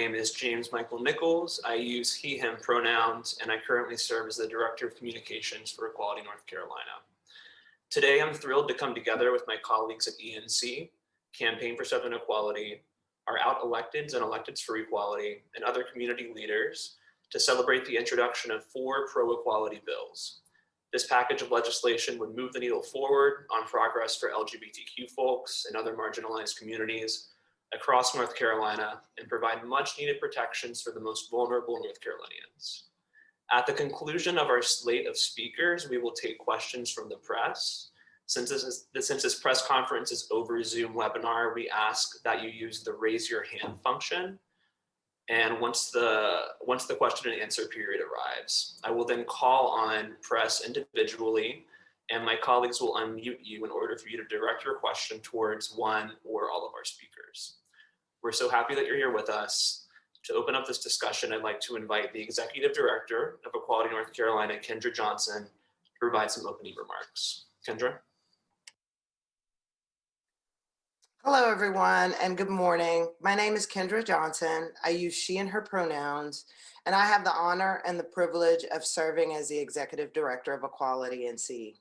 name is James Michael Nichols. I use he, him pronouns, and I currently serve as the Director of Communications for Equality North Carolina. Today, I'm thrilled to come together with my colleagues at ENC, Campaign for Southern Equality, our out electeds and electeds for equality, and other community leaders to celebrate the introduction of 4 pro-equality bills. This package of legislation would move the needle forward on progress for LGBTQ folks and other marginalized communities across North Carolina and provide much needed protections for the most vulnerable North Carolinians. At the conclusion of our slate of speakers, we will take questions from the press. Since this press conference is over Zoom webinar, we ask that you use the raise your hand function. And once the question and answer period arrives, I will then call on press individually, and my colleagues will unmute you in order for you to direct your question towards one or all of our speakers. We're so happy that you're here with us. To open up this discussion, I'd like to invite the Executive Director of Equality North Carolina, Kendra Johnson, to provide some opening remarks. Kendra? Hello, everyone, and good morning. My name is Kendra Johnson. I use she and her pronouns, and I have the honor and the privilege of serving as the Executive Director of Equality NC.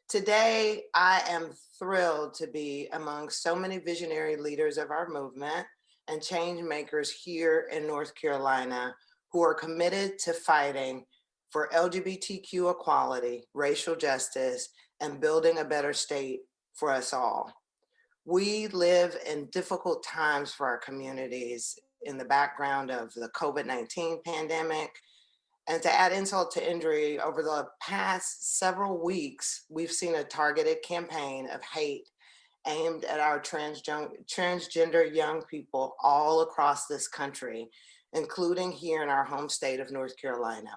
Today, I am thrilled to be among so many visionary leaders of our movement and change makers here in North Carolina who are committed to fighting for LGBTQ equality, racial justice, and building a better state for us all. We live in difficult times for our communities in the background of the COVID-19 pandemic. And to add insult to injury, over the past several weeks, we've seen a targeted campaign of hate aimed at our transgender young people all across this country, including here in our home state of North Carolina.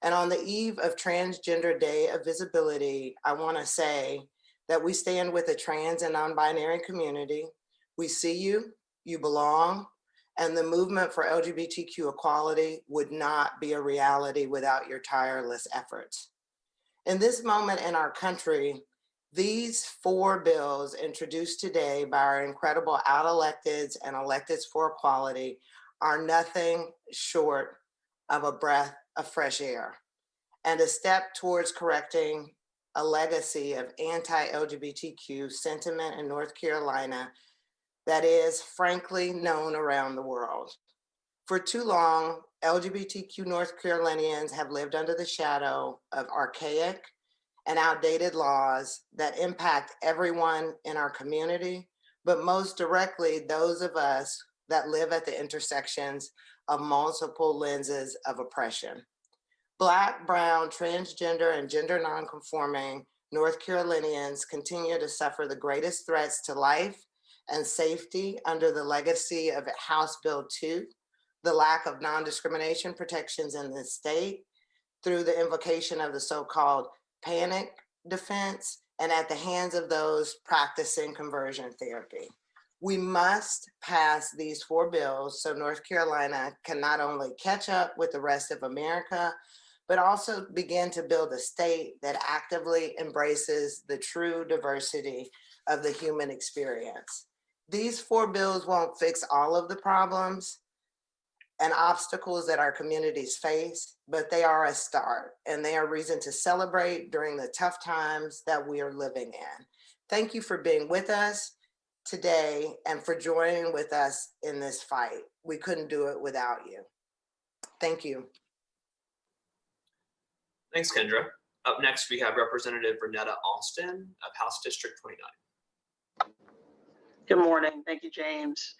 And on the eve of Transgender Day of Visibility, I want to say that we stand with the trans and non-binary community. We see you, you belong, and the movement for LGBTQ equality would not be a reality without your tireless efforts. In this moment in our country, these 4 bills introduced today by our incredible out-electeds and electeds for equality are nothing short of a breath of fresh air and a step towards correcting a legacy of anti-LGBTQ sentiment in North Carolina that is frankly known around the world. For too long, LGBTQ North Carolinians have lived under the shadow of archaic and outdated laws that impact everyone in our community, but most directly those of us that live at the intersections of multiple lenses of oppression. Black, brown, transgender, and gender nonconforming North Carolinians continue to suffer the greatest threats to life and safety under the legacy of House Bill 2, the lack of non-discrimination protections in the state, through the invocation of the so-called panic defense, and at the hands of those practicing conversion therapy. We must pass these 4 bills so North Carolina can not only catch up with the rest of America, but also begin to build a state that actively embraces the true diversity of the human experience. These 4 bills won't fix all of the problems and obstacles that our communities face, but they are a start, and they are reason to celebrate during the tough times that we are living in. Thank you for being with us today and for joining with us in this fight. We couldn't do it without you. Thank you. Thanks, Kendra. Up next, we have Representative Vernetta Alston of House District 29. Good morning. Thank you, James.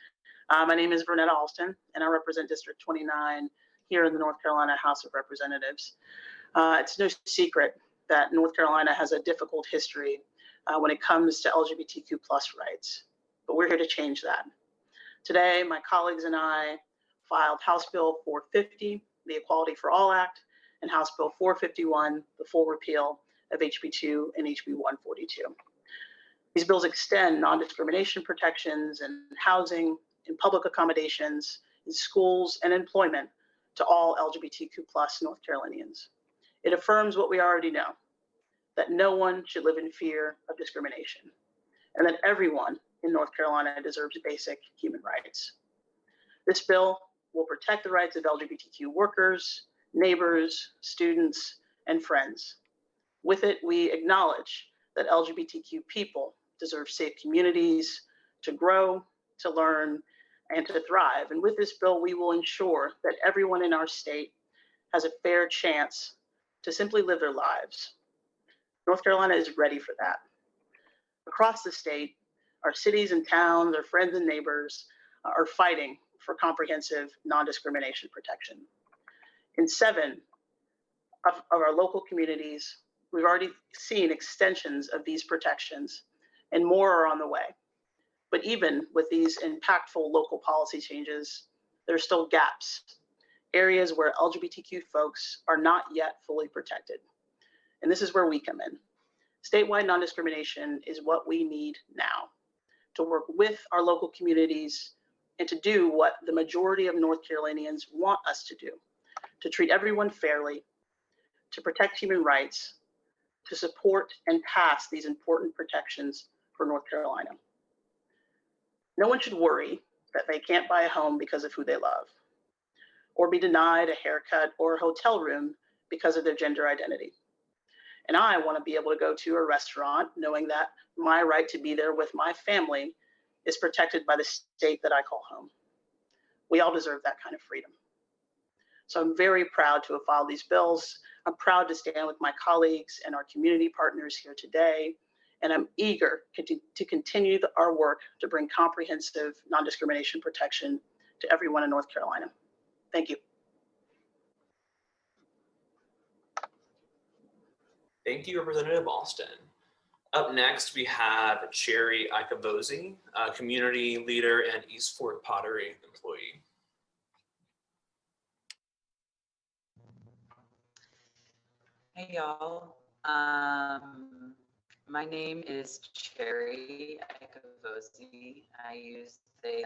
My name is Vernetta Alston, and I represent District 29 here in the North Carolina House of Representatives. It's no secret that North Carolina has a difficult history when it comes to LGBTQ plus rights, but we're here to change that. Today, my colleagues and I filed House Bill 450, the Equality for All Act, and House Bill 451, the full repeal of HB2 and HB 142. These bills extend non-discrimination protections in housing, in public accommodations, in schools, and employment to all LGBTQ plus North Carolinians. It affirms what we already know, that no one should live in fear of discrimination, and that everyone in North Carolina deserves basic human rights. This bill will protect the rights of LGBTQ workers, neighbors, students, and friends. With it, we acknowledge that LGBTQ people deserve safe communities to grow, to learn, and to thrive. And with this bill, we will ensure that everyone in our state has a fair chance to simply live their lives. North Carolina is ready for that. Across the state, our cities and towns, our friends and neighbors are fighting for comprehensive non-discrimination protection. In 7 of our local communities, we've already seen extensions of these protections, and more are on the way. But even with these impactful local policy changes, there are still gaps, areas where LGBTQ folks are not yet fully protected. And this is where we come in. Statewide non-discrimination is what we need now to work with our local communities and to do what the majority of North Carolinians want us to do, to treat everyone fairly, to protect human rights, to support and pass these important protections for North Carolina. No one should worry that they can't buy a home because of who they love, or be denied a haircut or a hotel room because of their gender identity. And I want to be able to go to a restaurant knowing that my right to be there with my family is protected by the state that I call home. We all deserve that kind of freedom. So I'm very proud to have filed these bills. I'm proud to stand with my colleagues and our community partners here today. And I'm eager to continue our work to bring comprehensive non-discrimination protection to everyone in North Carolina. Thank you. Thank you, Representative Alston. Up next, we have Cherry Ikebozy, a community leader and East Fort Pottery employee. Hey y'all, my name is Cherry Ikebozy. I use they,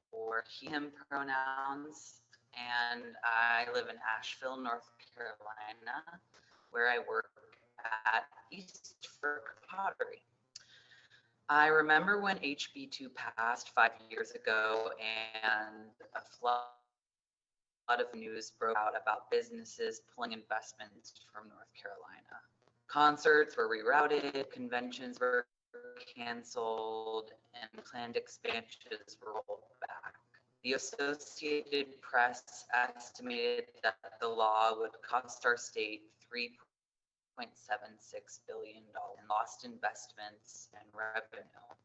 for he, him pronouns, and I live in Asheville, North Carolina, where I work at East Fort Pottery. I remember when HB2 passed 5 years ago and a flood of news broke out about businesses pulling investments from North Carolina. Concerts were rerouted, conventions were canceled, and planned expansions were rolled back. The Associated Press estimated that the law would cost our state $3.76 billion in lost investments and revenue.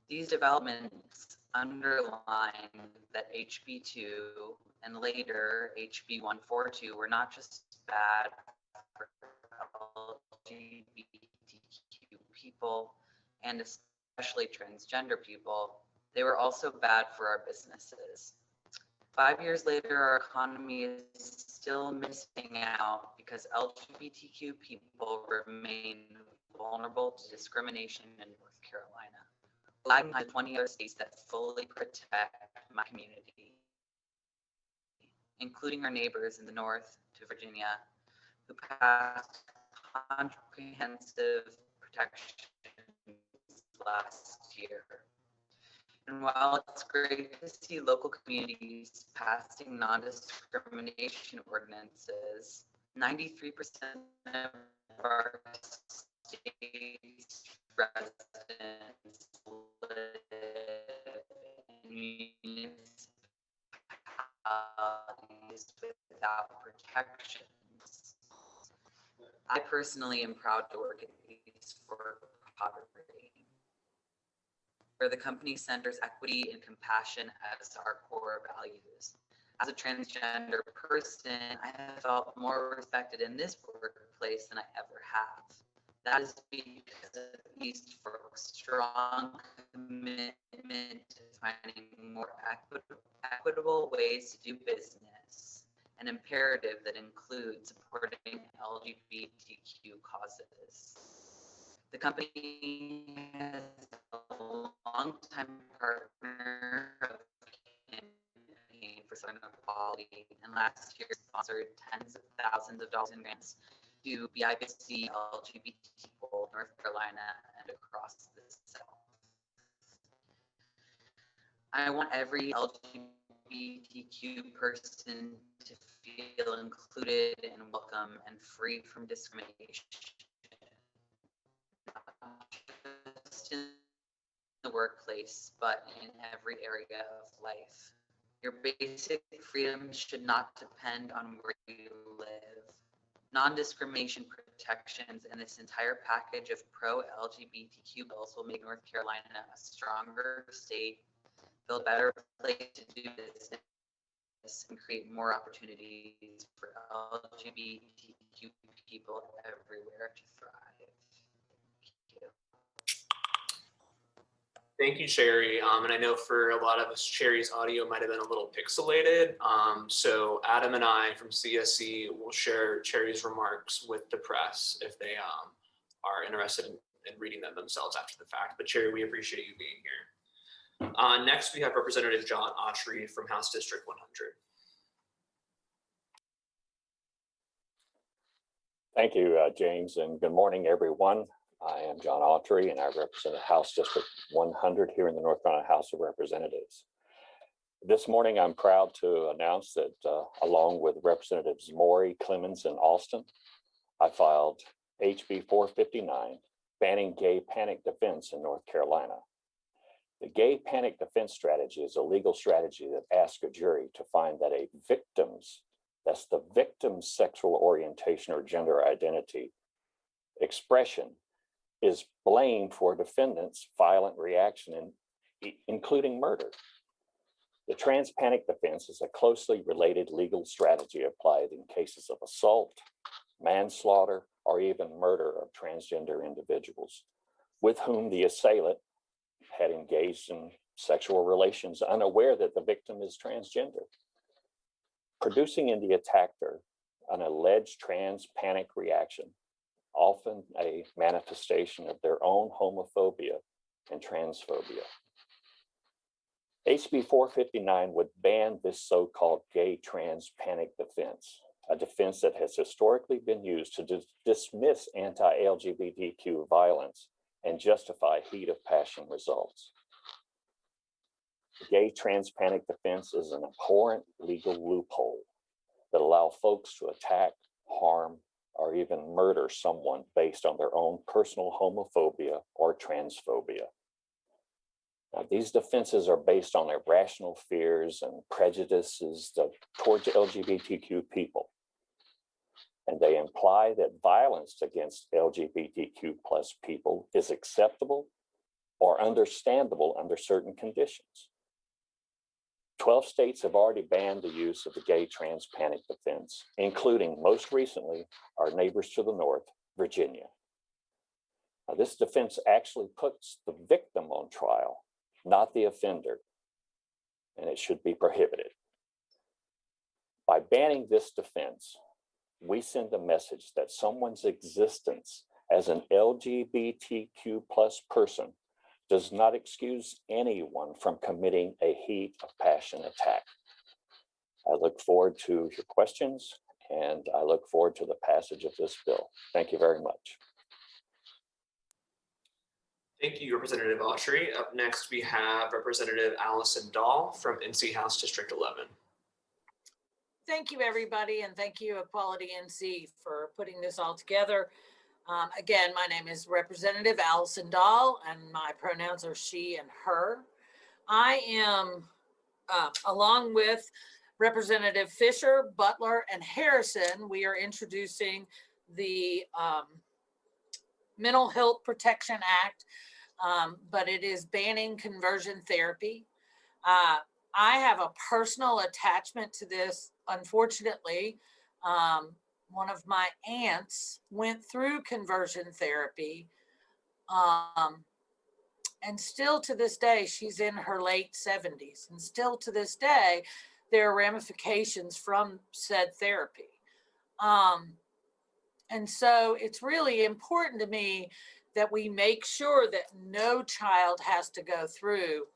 These developments underline that HB2 and later HB142 were not just bad for LGBTQ people and especially transgender people, they were also bad for our businesses. 5 years later, our economy is still missing out because LGBTQ people remain vulnerable to discrimination in North Carolina, lagging behind 20 other states that fully protect my community, including our neighbors in the north to Virginia, who passed comprehensive protections last year. And while it's great to see local communities passing non-discrimination ordinances, 93% of our state's residents live in municipalities without protections. I personally am proud to work at East Fort Pottery, where the company centers equity and compassion as our core values. As a transgender person, I have felt more respected in this workplace than I ever have. That is because of East Fort's strong commitment to finding more equitable ways to do business, an imperative that includes supporting LGBTQ causes. The company has a longtime partner of campaign for Southern Equality, and last year sponsored tens of thousands of dollars in grants to BIPOC LGBT people, North Carolina, and across the South. I want every LGBTQ LGBTQ person to feel included and welcome and free from discrimination, not just in the workplace, but in every area of life. Your basic freedoms should not depend on where you live. Non-discrimination protections and this entire package of pro-LGBTQ bills will make North Carolina a stronger state, build a better place to do business, and create more opportunities for LGBTQ people everywhere to thrive. Thank you. Thank you, Sherry. And I know for a lot of us, Sherry's audio might have been a little pixelated. So Adam and I from CSC will share Sherry's remarks with the press if they are interested in reading them themselves after the fact. But Sherry, we appreciate you being here. Next, we have Representative John Autry from House District 100. Thank you, James, and good morning, everyone. I am John Autry, and I represent House District 100 here in the North Carolina House of Representatives. This morning, I'm proud to announce that along with Representatives Morey, Clemens, and Alston, I filed HB 459, banning gay panic defense in North Carolina. The gay panic defense strategy is a legal strategy that asks a jury to find that that's the victim's sexual orientation or gender identity expression is blamed for defendant's violent reaction, including murder. The trans panic defense is a closely related legal strategy applied in cases of assault, manslaughter, or even murder of transgender individuals with whom the assailant had engaged in sexual relations unaware that the victim is transgender. Producing in the attacker an alleged trans panic reaction, often a manifestation of their own homophobia and transphobia. HB 459 would ban this so-called gay trans panic defense, a defense that has historically been used to dismiss anti-LGBTQ violence and justify heat of passion results. The gay trans panic defense is an abhorrent legal loophole that allows folks to attack, harm, or even murder someone based on their own personal homophobia or transphobia. Now, these defenses are based on irrational fears and prejudices towards LGBTQ people. And they imply that violence against LGBTQ plus people is acceptable or understandable under certain conditions. 12 states have already banned the use of the gay trans panic defense, including most recently our neighbors to the north, Virginia. Now, this defense actually puts the victim on trial, not the offender, and it should be prohibited. By banning this defense, we send a message that someone's existence as an LGBTQ plus person does not excuse anyone from committing a heat of passion attack. I look forward to your questions, and I look forward to the passage of this bill. Thank you very much. Thank you, Representative Autry. Up next, we have Representative Allison Dahl from NC House District 11. Thank you, everybody, and thank you, Equality NC, for putting this all together. Again, my name is Representative Allison Dahl, and my pronouns are she and her. I am, along with Representative Fisher, Butler, and Harrison, we are introducing the Mental Health Protection Act, but it is banning conversion therapy. I have a personal attachment to this, unfortunately. One of my aunts went through conversion therapy, and still to this day, she's in her late 70s, and still to this day, there are ramifications from said therapy. And so it's really important to me that we make sure that no child has to go through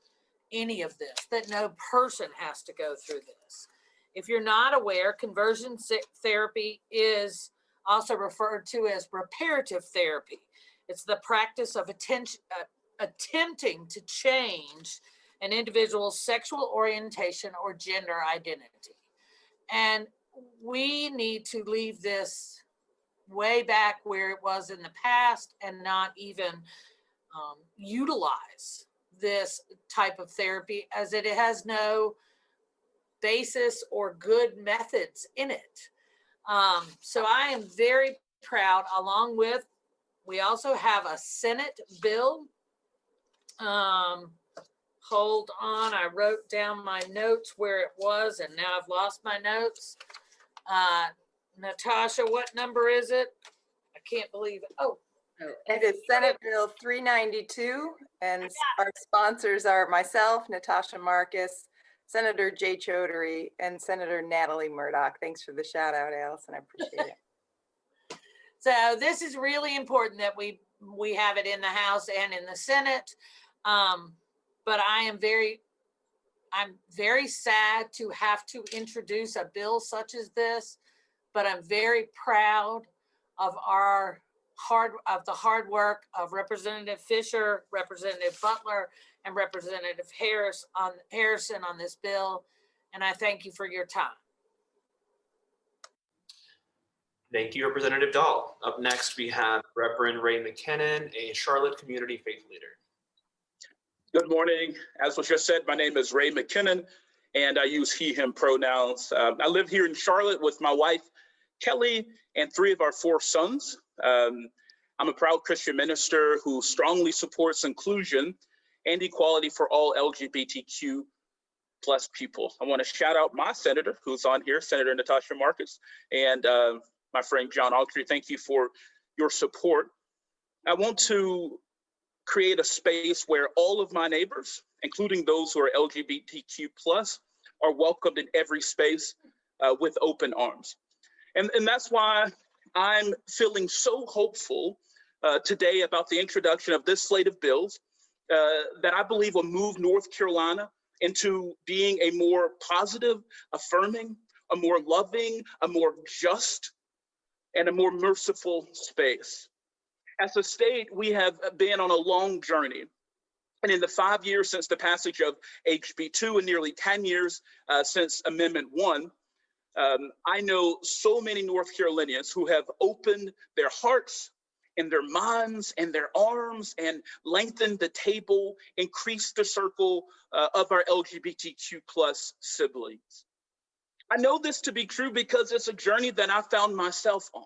any of this, that no person has to go through this. If you're not aware, conversion therapy is also referred to as reparative therapy. It's the practice of attempting to change an individual's sexual orientation or gender identity. And we need to leave this way back where it was in the past and not even utilize this type of therapy, as it has no basis or good methods in it. So I am very proud, along with, we also have a Senate bill. Hold on, I wrote down my notes where it was, and now I've lost my notes. Natasha, what number is it? I can't believe it. Oh. It is Senate Bill 392, and our sponsors are myself, Natasha Marcus, Senator Jay Chaudhary, and Senator Natalie Murdoch. Thanks for the shout out, Allison. I appreciate it. So this is really important that we have it in the House and in the Senate. But I'm very sad to have to introduce a bill such as this, but I'm very proud of the hard work of Representative Fisher, Representative Butler, and Representative Harrison on this bill. And I thank you for your time. Thank you, Representative Dahl. Up next, we have Reverend Mckinnon, a Charlotte community faith leader. Good morning. As was just said, my name is Ray McKinnon, and I use he, him pronouns. I live here in Charlotte with my wife, Kelly, and 3 of our 4 sons. I'm a proud Christian minister who strongly supports inclusion and equality for all LGBTQ plus people. I want to shout out my senator who's on here, Senator Natasha Marcus, and my friend John Autry. Thank you for your support. I want to create a space where all of my neighbors, including those who are LGBTQ plus, are welcomed in every space with open arms. And that's why I'm feeling so hopeful today about the introduction of this slate of bills that I believe will move North Carolina into being a more positive, affirming, a more loving, a more just, and a more merciful space. As a state, we have been on a long journey. And in the 5 years since the passage of HB2 and nearly 10 years since Amendment 1, I know so many North Carolinians who have opened their hearts and their minds and their arms and lengthened the table, increased the circle of our LGBTQ plus siblings. I know this to be true because it's a journey that I found myself on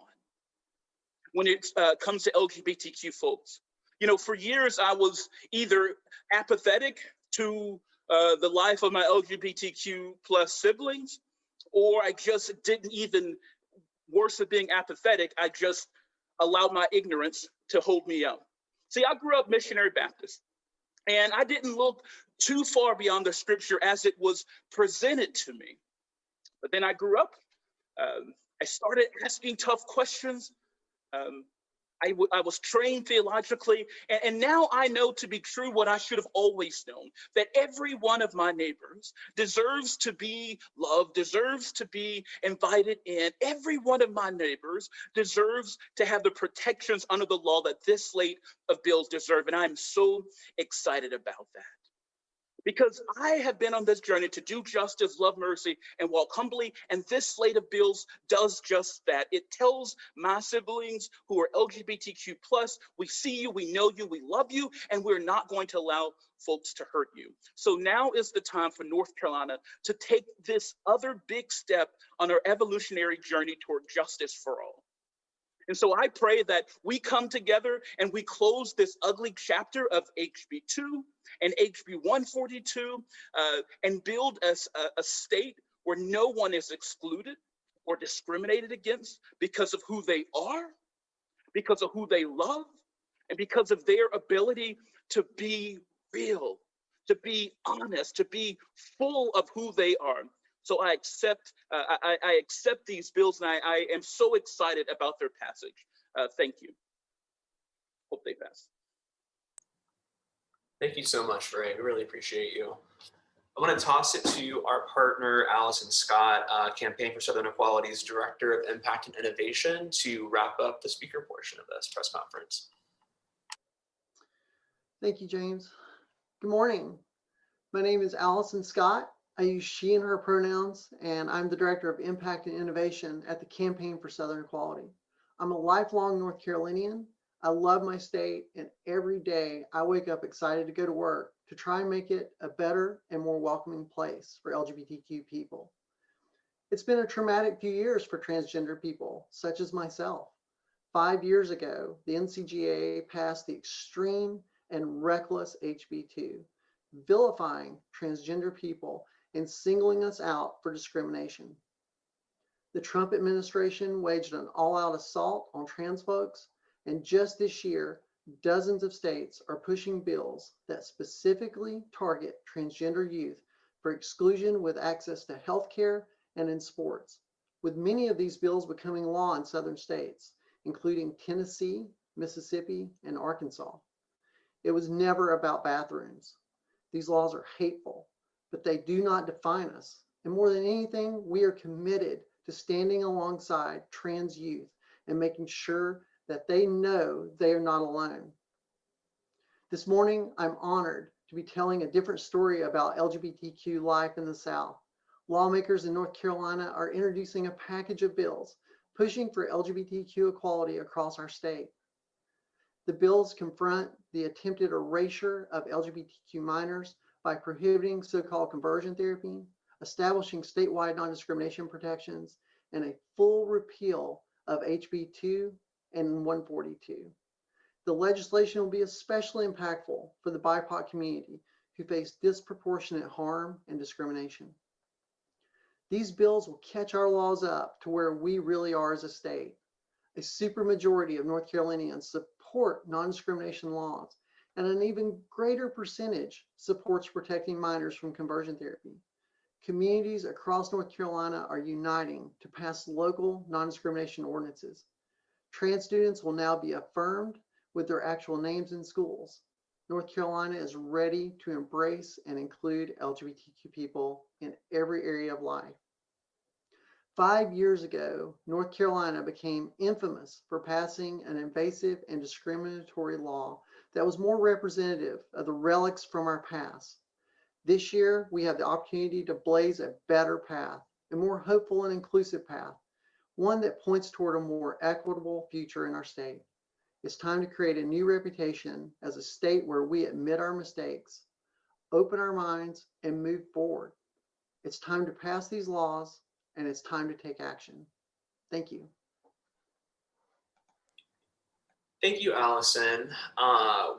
when it comes to LGBTQ folks. You know, for years I was either apathetic to the life of my LGBTQ plus siblings, or I just didn't even, worse than being apathetic, I just allowed my ignorance to hold me up. See, I grew up missionary Baptist, and I didn't look too far beyond the scripture as it was presented to me. But then I grew up, I started asking tough questions. I was trained theologically, and now I know to be true what I should have always known, that every one of my neighbors deserves to be loved, deserves to be invited in. Every one of my neighbors deserves to have the protections under the law that this slate of bills deserve, and I'm so excited about that. Because I have been on this journey to do justice, love mercy, and walk humbly, and this slate of bills does just that. It tells my siblings who are LGBTQ plus, we see you, we know you, we love you, and we're not going to allow folks to hurt you. So now is the time for North Carolina to take this other big step on our evolutionary journey toward justice for all. And so I pray that we come together and we close this ugly chapter of HB2 and HB 142 and build a state where no one is excluded or discriminated against because of who they are, because of who they love, and because of their ability to be real, to be honest, to be full of who they are. So I accept these bills, and I am so excited about their passage. Thank you. Hope they pass. Thank you so much, Ray. We really appreciate you. I want to toss it to our partner, Allison Scott, Campaign for Southern Equality's Director of Impact and Innovation, to wrap up the speaker portion of this press conference. Thank you, James. Good morning. My name is Allison Scott. I use she and her pronouns, and I'm the Director of Impact and Innovation at the Campaign for Southern Equality. I'm a lifelong North Carolinian. I love my state, and every day I wake up excited to go to work to try and make it a better and more welcoming place for LGBTQ people. It's been a traumatic few years for transgender people, such as myself. 5 years ago, the NCGA passed the extreme and reckless HB2, vilifying transgender people and singling us out for discrimination. The Trump administration waged an all-out assault on trans folks, and just this year, dozens of states are pushing bills that specifically target transgender youth for exclusion with access to health care and in sports, with many of these bills becoming law in southern states, including Tennessee, Mississippi, and Arkansas. It was never about bathrooms. These laws are hateful, but they do not define us. And more than anything, we are committed to standing alongside trans youth and making sure that they know they are not alone. This morning, I'm honored to be telling a different story about LGBTQ life in the South. Lawmakers in North Carolina are introducing a package of bills pushing for LGBTQ equality across our state. The bills confront the attempted erasure of LGBTQ minors by prohibiting so-called conversion therapy, establishing statewide non-discrimination protections, and a full repeal of HB2 and 142. The legislation will be especially impactful for the BIPOC community who face disproportionate harm and discrimination. These bills will catch our laws up to where we really are as a state. A supermajority of North Carolinians support non-discrimination laws, and an even greater percentage supports protecting minors from conversion therapy. Communities across North Carolina are uniting to pass local non-discrimination ordinances. Trans students will now be affirmed with their actual names in schools. North Carolina is ready to embrace and include LGBTQ people in every area of life. 5 years ago, North Carolina became infamous for passing an invasive and discriminatory law that was more representative of the relics from our past. This year, we have the opportunity to blaze a better path, a more hopeful and inclusive path, one that points toward a more equitable future in our state. It's time to create a new reputation as a state where we admit our mistakes, open our minds, and move forward. It's time to pass these laws, and it's time to take action. Thank you. Thank you, Allison.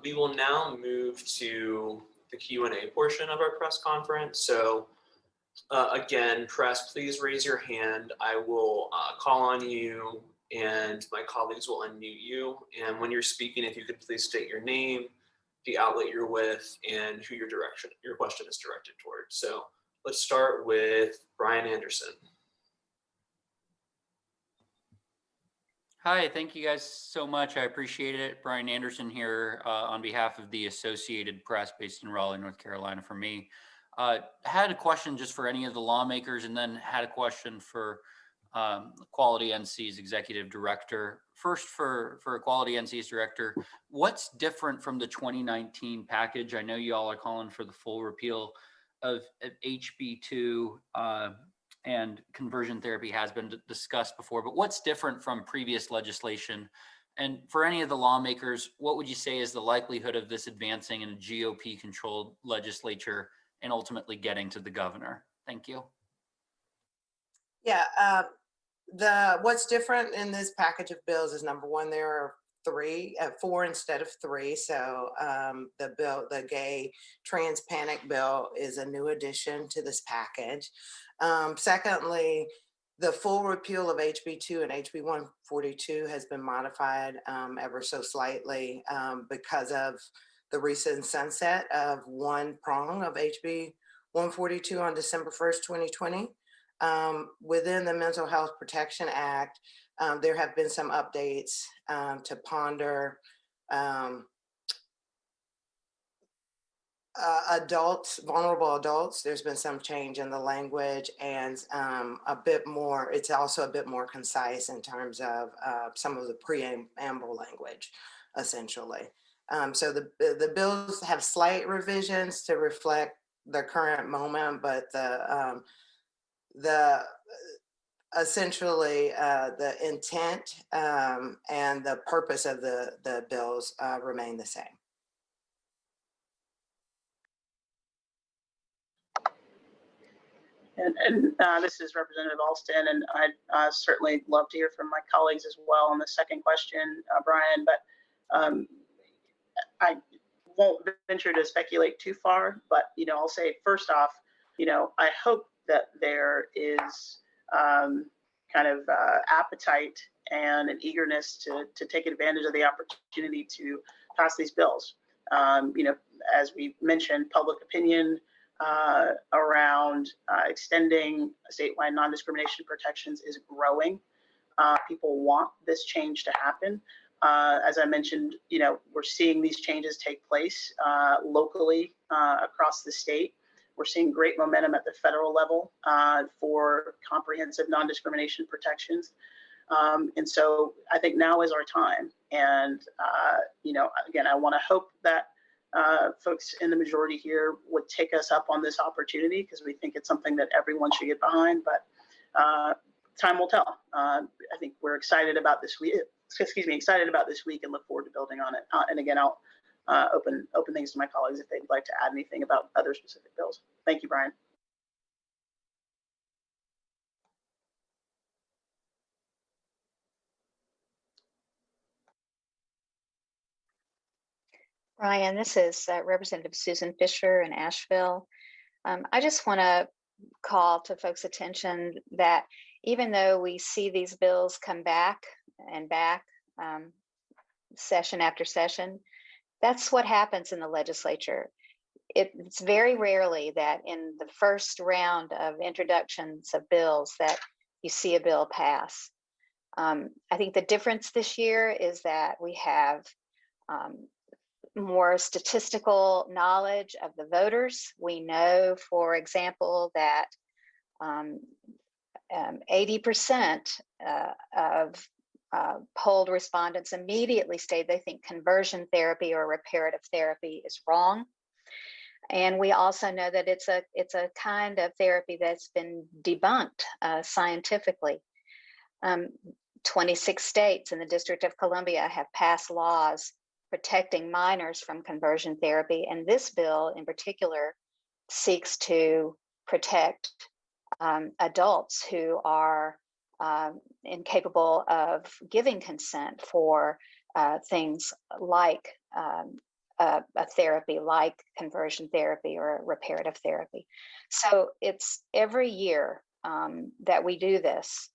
We will now move to the Q&A portion of our press conference. So again, press, please raise your hand. I will call on you and my colleagues will unmute you. And when you're speaking, if you could please state your name, the outlet you're with, and who your question is directed toward. So let's start with Brian Anderson. Hi, thank you guys so much. I appreciate it. Brian Anderson here on behalf of the Associated Press based in Raleigh, North Carolina for me. Had a question just for any of the lawmakers, and then had a question for Equality NC's executive director. First for Equality NC's director, what's different from the 2019 package? I know you all are calling for the full repeal of HB2 and conversion therapy has been discussed before, but what's different from previous legislation? And for any of the lawmakers, what would you say is the likelihood of this advancing in a GOP-controlled legislature and ultimately getting to the governor? Thank you. Yeah, what's different in this package of bills is, number one, there are four instead of three. So the gay trans panic bill is a new addition to this package. Secondly, the full repeal of HB2 and HB142 has been modified ever so slightly because of the recent sunset of one prong of HB142 on December 1st, 2020. Within the Mental Health Protection Act, there have been some updates to ponder vulnerable adults. There's been some change in the language and a bit more, it's also a bit more concise in terms of some of the preamble language, essentially. So the bills have slight revisions to reflect the current moment, but the essentially the intent and the purpose of the bills remain the same. And this is Representative Alston, and I'd certainly love to hear from my colleagues as well on the second question, Brian, but I won't venture to speculate too far, but, I'll say first off, I hope that there is appetite and an eagerness to take advantage of the opportunity to pass these bills. As we mentioned, public opinion around extending statewide non-discrimination protections is growing. People want this change to happen. As I mentioned, we're seeing these changes take place locally across the state. We're seeing great momentum at the federal level for comprehensive non-discrimination protections. And so I think now is our time. And, again, I want to hope that folks in the majority here would take us up on this opportunity, because we think it's something that everyone should get behind, but time will tell. I think we're excited about this week, and look forward to building on it. And again, I'll open things to my colleagues if they'd like to add anything about other specific bills. Thank you, Brian. Brian, this is Representative Susan Fisher in Asheville. I just want to call to folks' attention that even though we see these bills come back and back session after session, that's what happens in the legislature. It's very rarely that in the first round of introductions of bills that you see a bill pass. I think the difference this year is that we have more statistical knowledge of the voters. We know, for example, that 80% of polled respondents immediately state they think conversion therapy or reparative therapy is wrong. And we also know that it's a kind of therapy that's been debunked scientifically. 26 states in the District of Columbia have passed laws protecting minors from conversion therapy. And this bill in particular seeks to protect adults who are incapable of giving consent for things like a therapy like conversion therapy or reparative therapy. So it's every year that we do this,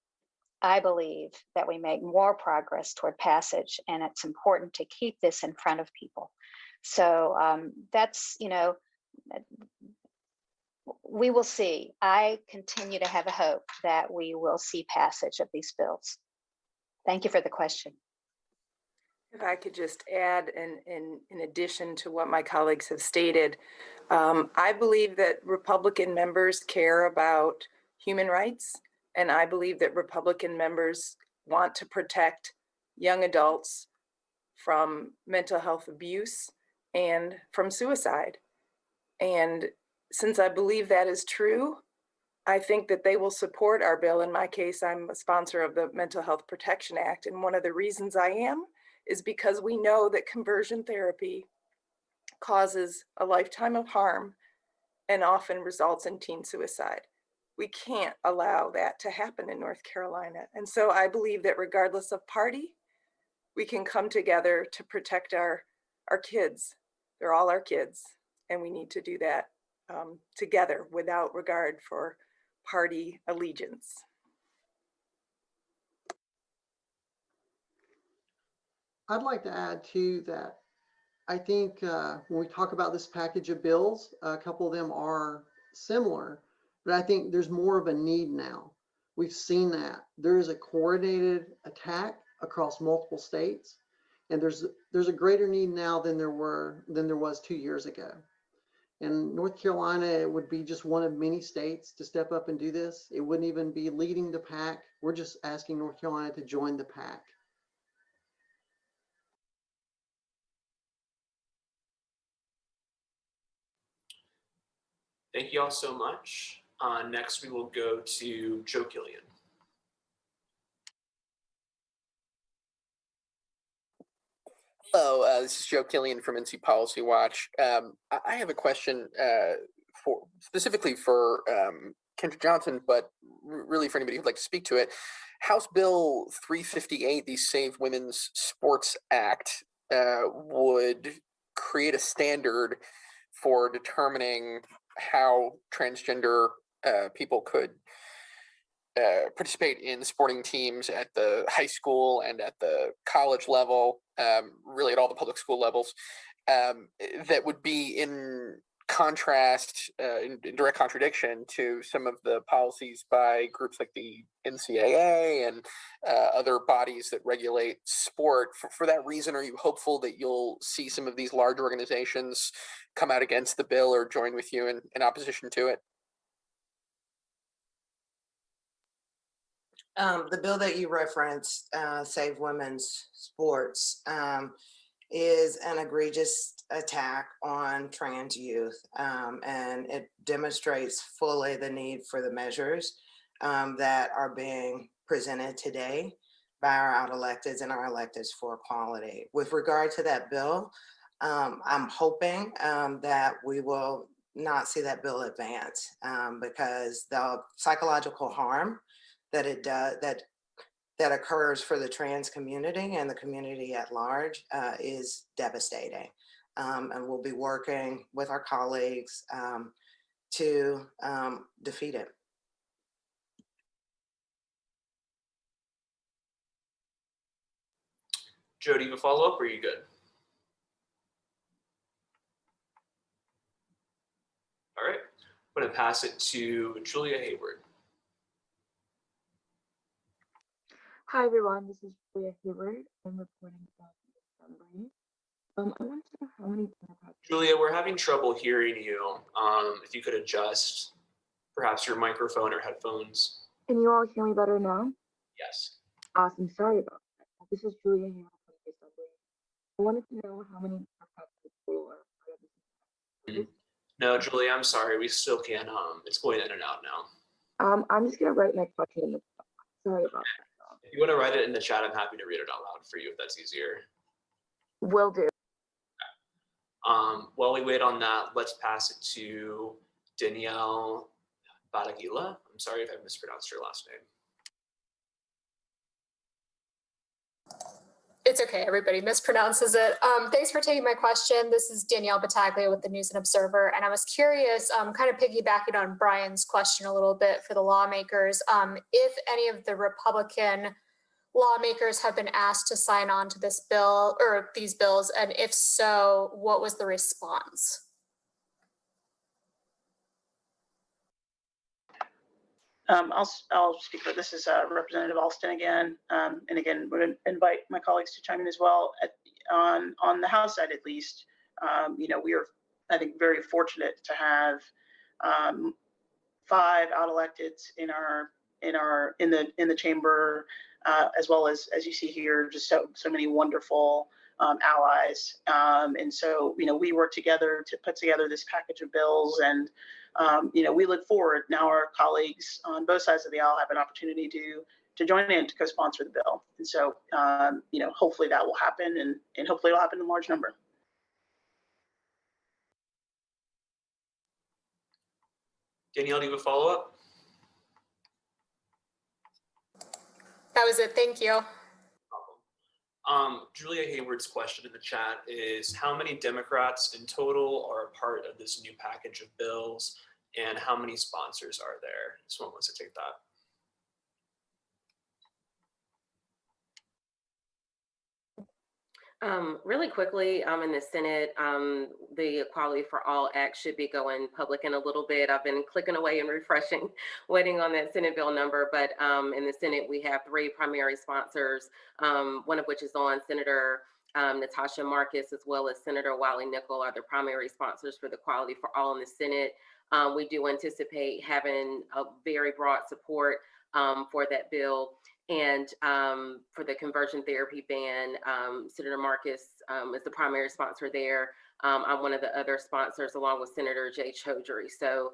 I believe that we make more progress toward passage, and it's important to keep this in front of people. So that's, we will see. I continue to have a hope that we will see passage of these bills. Thank you for the question. If I could just add, in addition to what my colleagues have stated, I believe that Republican members care about human rights. And I believe that Republican members want to protect young adults from mental health abuse and from suicide. And since I believe that is true, I think that they will support our bill. In my case, I'm a sponsor of the Mental Health Protection Act. And one of the reasons I am is because we know that conversion therapy causes a lifetime of harm and often results in teen suicide. We can't allow that to happen in North Carolina. And so I believe that regardless of party, we can come together to protect our kids. They're all our kids, and we need to do that together without regard for party allegiance. I'd like to add too that I think when we talk about this package of bills, a couple of them are similar, but I think there's more of a need now. We've seen that there is a coordinated attack across multiple states, and there's a greater need now than there was 2 years ago. And North Carolina would be just one of many states to step up and do this. It wouldn't even be leading the pack. We're just asking North Carolina to join the pack. Thank you all so much. Next, we will go to Joe Killian. Hello, this is Joe Killian from NC Policy Watch. I have a question specifically for Kendra Johnson, but really for anybody who'd like to speak to it. House Bill 358, the Save Women's Sports Act, would create a standard for determining how transgender people could participate in sporting teams at the high school and at the college level, really at all the public school levels, that would be in contrast, in direct contradiction to some of the policies by groups like the NCAA and other bodies that regulate sport. For that reason, are you hopeful that you'll see some of these large organizations come out against the bill or join with you in opposition to it? The bill that you referenced, Save Women's Sports, is an egregious attack on trans youth, and it demonstrates fully the need for the measures that are being presented today by our out electeds and our electeds for equality. With regard to that bill, I'm hoping that we will not see that bill advance because the psychological harm that it does, that occurs for the trans community and the community at large is devastating. And we'll be working with our colleagues to defeat it. Joe, do you have a follow-up or are you good? All right, I'm going to pass it to Julia Hayward. Hi everyone, this is Julia Hayward. I'm reporting about the Assembly. I wanted to know how many Democrats. Julia, we're having trouble hearing you. If you could adjust perhaps your microphone or headphones. Can you all hear me better now? Yes. Awesome, sorry about that. This is Julia Hayward from the Assembly. I wanted to know how many Democrats are part of this. No, Julia, I'm sorry. We still can't. It's going in and out now. I'm just gonna write my question in the chat. Sorry about that. If you want to write it in the chat, I'm happy to read it out loud for you if that's easier. Will do. While we wait on that, let's pass it to Danielle Badagila. I'm sorry if I mispronounced your last name. It's okay, everybody mispronounces it. Thanks for taking my question. This is Danielle Battaglia with the News and Observer. And I was curious, kind of piggybacking on Brian's question a little bit for the lawmakers, if any of the Republican lawmakers have been asked to sign on to this bill or these bills, and if so, what was the response? I'll speak for this is Representative Alston again, and again we're going to invite my colleagues to chime in as well. On the House side, at least, you know, we are, I think, very fortunate to have 5 out electeds in the chamber, as well as you see here, just so many wonderful allies, and so you know we work together to put together this package of bills, and you know we look forward. Now our colleagues on both sides of the aisle have an opportunity to join in to co-sponsor the bill, and so you know hopefully that will happen, and hopefully it'll happen in large number. Danielle, do you have a follow-up? That was it. Thank you. Julia Hayward's question in the chat is how many Democrats in total are a part of this new package of bills and how many sponsors are there? Someone wants to take that. Really quickly, in the Senate, the Equality for All Act should be going public in a little bit. I've been clicking away and refreshing, waiting on that Senate bill number. But in the Senate, we have 3 primary sponsors, one of which is on Senator Natasha Marcus, as well as Senator Wiley Nickel are the primary sponsors for the Equality for All in the Senate. We do anticipate having a very broad support for that bill. And for the conversion therapy ban, Senator Marcus is the primary sponsor there. I'm one of the other sponsors along with Senator Jay Chaudhry. So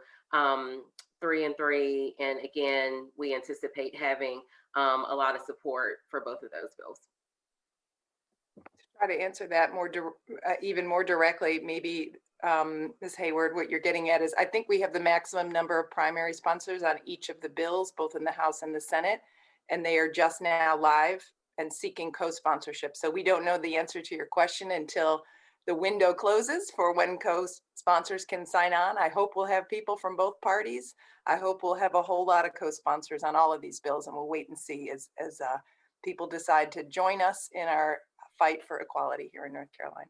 3 and 3. And again, we anticipate having a lot of support for both of those bills. Try to answer that even more directly, maybe Ms. Hayward, what you're getting at is I think we have the maximum number of primary sponsors on each of the bills, both in the House and the Senate, and they are just now live and seeking co-sponsorship. So we don't know the answer to your question until the window closes for when co-sponsors can sign on. I hope we'll have people from both parties. I hope we'll have a whole lot of co-sponsors on all of these bills, and we'll wait and see as people decide to join us in our fight for equality here in North Carolina.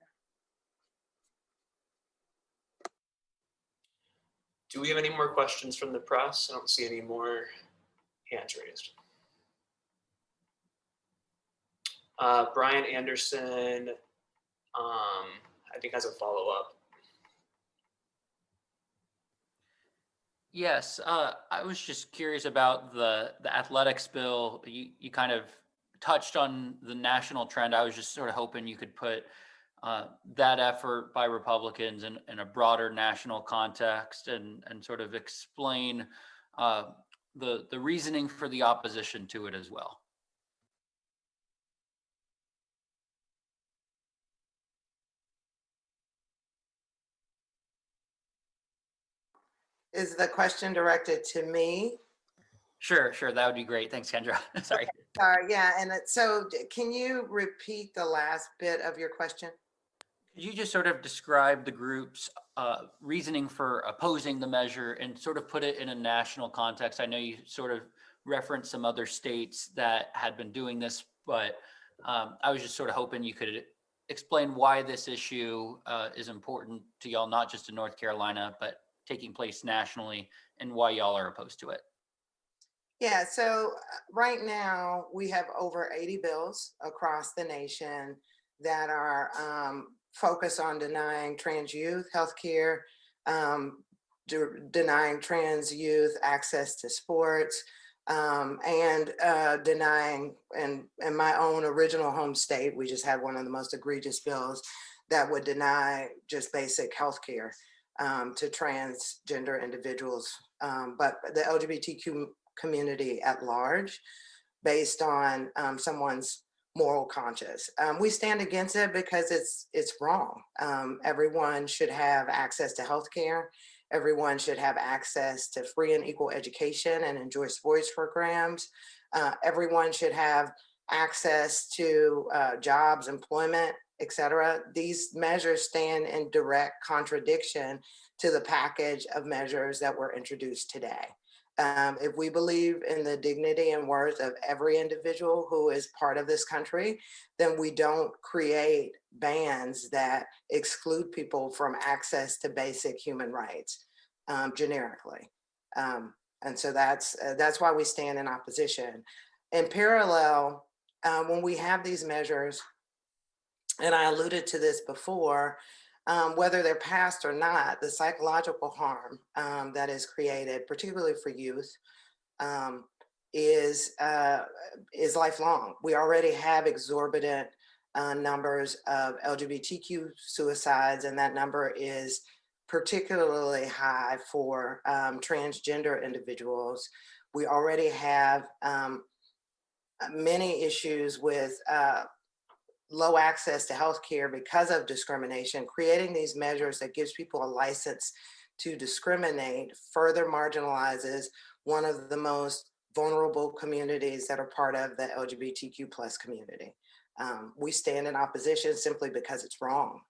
Do we have any more questions from the press? I don't see any more hands raised. Brian Anderson, I think has a follow-up. Yes, I was just curious about the athletics bill. You kind of touched on the national trend. I was just sort of hoping you could put that effort by Republicans in a broader national context and sort of explain the reasoning for the opposition to it as well. Is the question directed to me? Sure, that would be great. Thanks, Kendra. Sorry. Yeah, and so can you repeat the last bit of your question? Could you just sort of describe the group's reasoning for opposing the measure and sort of put it in a national context? I know you sort of referenced some other states that had been doing this, but I was just sort of hoping you could explain why this issue is important to y'all, not just in North Carolina, but taking place nationally, and why y'all are opposed to it. Yeah, so right now we have over 80 bills across the nation that are focused on denying trans youth healthcare, denying trans youth access to sports, and denying, in my own original home state, we just had one of the most egregious bills that would deny just basic healthcare to transgender individuals, but the LGBTQ community at large, based on someone's moral conscience. We stand against it because it's wrong. Everyone should have access to healthcare. Everyone should have access to free and equal education and enjoy sports programs. Everyone should have access to jobs, employment, etc. These measures stand in direct contradiction to the package of measures that were introduced today. If we believe in the dignity and worth of every individual who is part of this country, then we don't create bans that exclude people from access to basic human rights generically. And so that's why we stand in opposition. In parallel, when we have these measures, and I alluded to this before, whether they're passed or not, the psychological harm that is created, particularly for youth, is lifelong. We already have exorbitant numbers of LGBTQ suicides, and that number is particularly high for transgender individuals. We already have many issues with low access to healthcare because of discrimination. Creating these measures that gives people a license to discriminate further marginalizes one of the most vulnerable communities that are part of the LGBTQ plus community. We stand in opposition simply because it's wrong.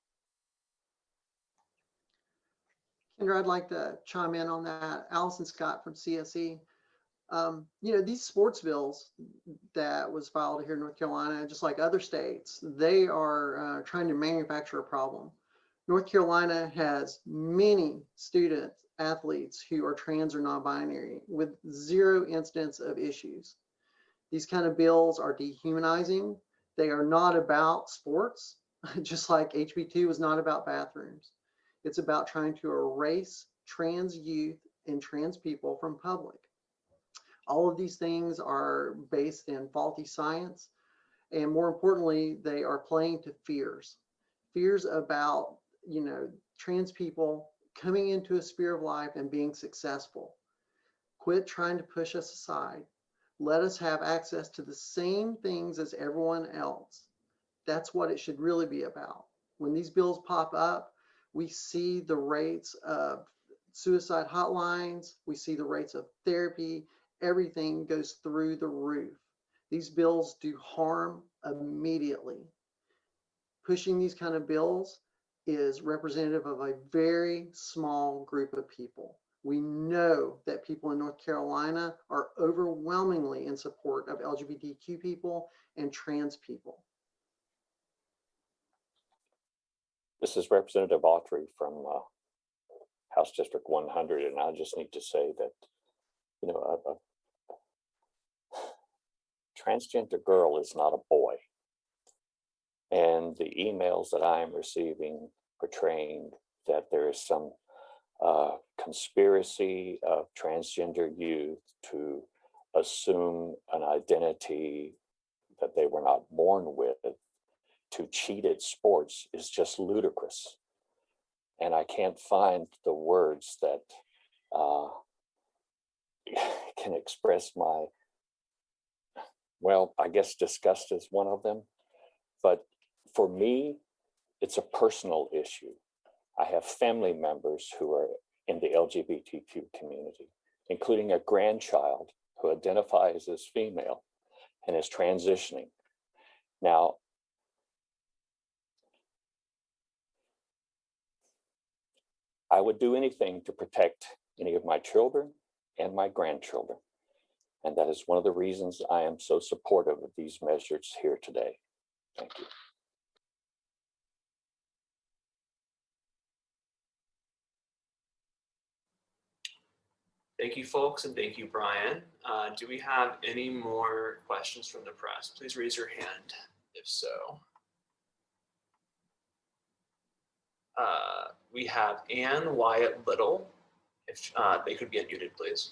Kendra, I'd like to chime in on that. Allison Scott from CSE. These sports bills that was filed here in North Carolina, just like other states, they are trying to manufacture a problem. North Carolina has many student athletes who are trans or non-binary with zero incidents of issues. These kind of bills are dehumanizing. They are not about sports, just like HB2 was not about bathrooms. It's about trying to erase trans youth and trans people from public. All of these things are based in faulty science. And more importantly, they are playing to fears about trans people coming into a sphere of life and being successful. Quit trying to push us aside. Let us have access to the same things as everyone else. That's what it should really be about. When these bills pop up, we see the rates of suicide hotlines, we see the rates of therapy, everything goes through the roof. These bills do harm immediately. Pushing these kind of bills is representative of a very small group of people. We know that people in North Carolina are overwhelmingly in support of LGBTQ people and trans people. This is Representative Autry from House District 100, and I just need to say that, a transgender girl is not a boy. And the emails that I am receiving portraying that there is some conspiracy of transgender youth to assume an identity that they were not born with, to cheat at sports, is just ludicrous. And I can't find the words that can express my, well, I guess disgust is one of them. But for me, it's a personal issue. I have family members who are in the LGBTQ community, including a grandchild who identifies as female and is transitioning. Now, I would do anything to protect any of my children and my grandchildren. And that is one of the reasons I am so supportive of these measures here today. Thank you. Thank you, folks, and thank you, Brian. Do we have any more questions from the press? Please raise your hand if so. We have Ann Wyatt Little. If they could be unmuted, please.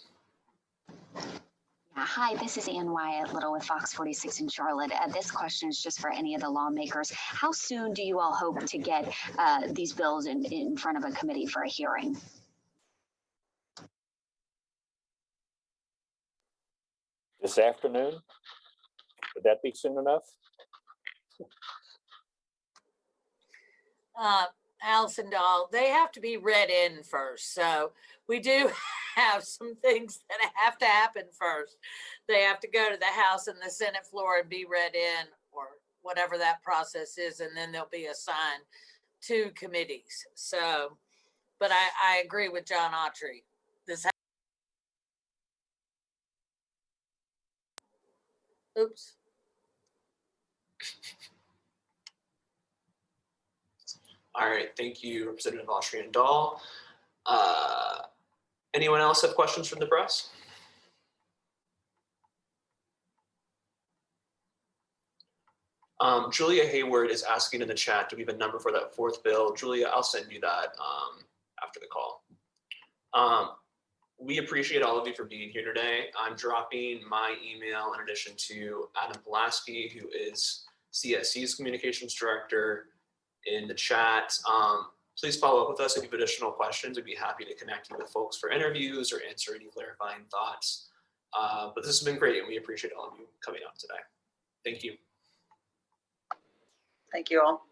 Hi, this is Ann Wyatt Little with Fox 46 in Charlotte. This question is just for any of the lawmakers. How soon do you all hope to get these bills in front of a committee for a hearing? This afternoon? Would that be soon enough? Allison, Dahl, they have to be read in first. So we do have some things that have to happen first. They have to go to the House and the Senate floor and be read in, or whatever that process is, and then they'll be assigned to committees. So, but I agree with John Autry. Oops. All right, thank you, Representative Autry and Dahl. Anyone else have questions from the press? Julia Hayward is asking in the chat, do we have a number for that fourth bill? Julia, I'll send you that after the call. We appreciate all of you for being here today. I'm dropping my email in addition to Adam Pulaski, who is CSC's communications director, in the chat. Please follow up with us if you have additional questions. We'd be happy to connect you with folks for interviews or answer any clarifying thoughts. But this has been great, and we appreciate all of you coming out today. Thank you. Thank you all.